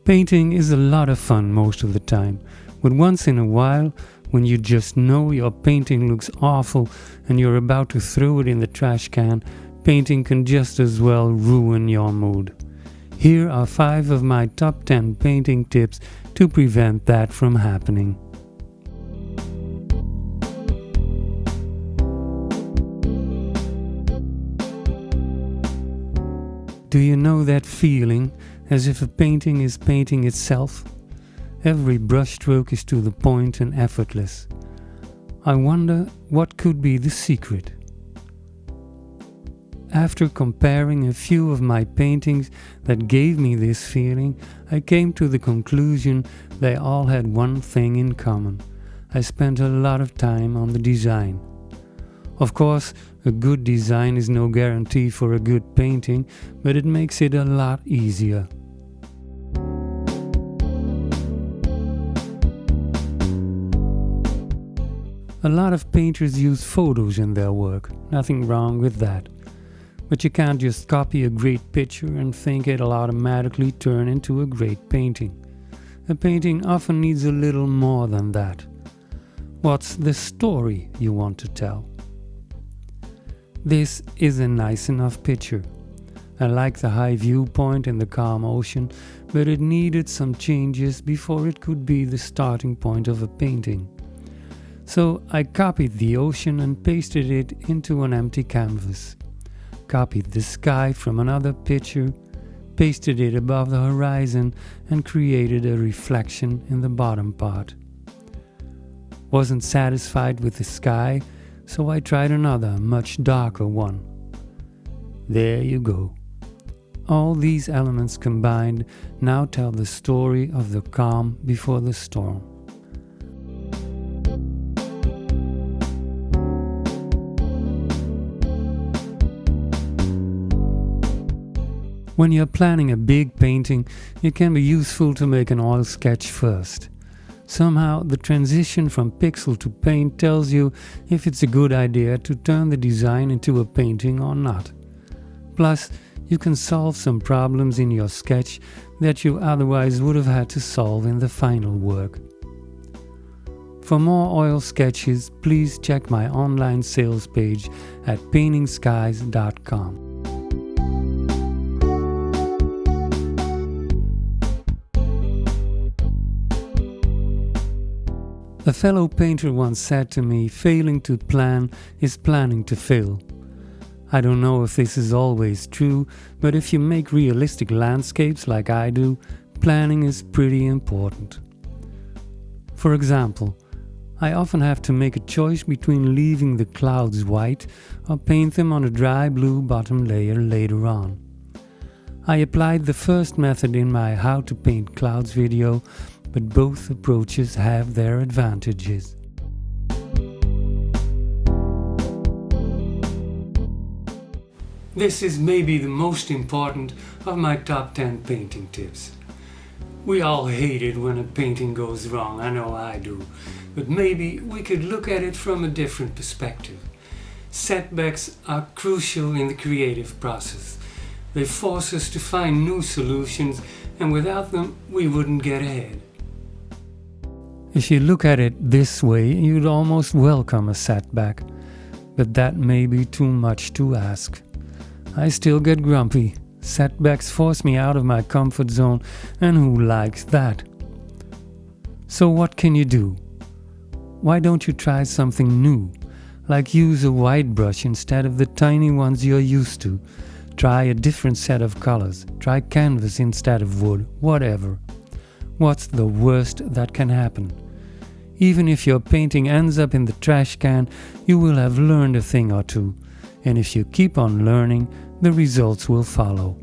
Painting is a lot of fun most of the time, but once in a while, when you just know your painting looks awful and you're about to throw it in the trash can, painting can just as well ruin your mood. Here are 5 of my top 10 painting tips to prevent that from happening. Do you know that feeling as if a painting is painting itself? Every brushstroke is to the point and effortless. I wonder what could be the secret. After comparing a few of my paintings that gave me this feeling, I came to the conclusion they all had one thing in common. I spent a lot of time on the design. Of course, a good design is no guarantee for a good painting, but it makes it a lot easier. A lot of painters use photos in their work, nothing wrong with that. But you can't just copy a great picture and think it'll automatically turn into a great painting. A painting often needs a little more than that. What's the story you want to tell? This is a nice enough picture. I like the high viewpoint and the calm ocean, but it needed some changes before it could be the starting point of a painting. So I copied the ocean and pasted it into an empty canvas. Copied the sky from another picture, pasted it above the horizon and created a reflection in the bottom part. Wasn't satisfied with the sky, so I tried another, much darker one. There you go. All these elements combined now tell the story of the calm before the storm. When you're planning a big painting, it can be useful to make an oil sketch first. Somehow, the transition from pixel to paint tells you if it's a good idea to turn the design into a painting or not. Plus, you can solve some problems in your sketch that you otherwise would have had to solve in the final work. For more oil sketches, please check my online sales page at paintingskies.com. A fellow painter once said to me, failing to plan is planning to fail. I don't know if this is always true, but if you make realistic landscapes like I do, planning is pretty important. For example, I often have to make a choice between leaving the clouds white or paint them on a dry blue bottom layer later on. I applied the first method in my How to Paint Clouds video, but both approaches have their advantages. This is maybe the most important of my top 10 painting tips. We all hate it when a painting goes wrong, I know I do, but maybe we could look at it from a different perspective. Setbacks are crucial in the creative process. They force us to find new solutions, and without them we wouldn't get ahead. If you look at it this way, you'd almost welcome a setback, but that may be too much to ask. I still get grumpy. Setbacks force me out of my comfort zone, and who likes that? So what can you do? Why don't you try something new? Like use a white brush instead of the tiny ones you're used to. Try a different set of colors. Try canvas instead of wood, whatever. What's the worst that can happen? Even if your painting ends up in the trash can, you will have learned a thing or two. And if you keep on learning, the results will follow.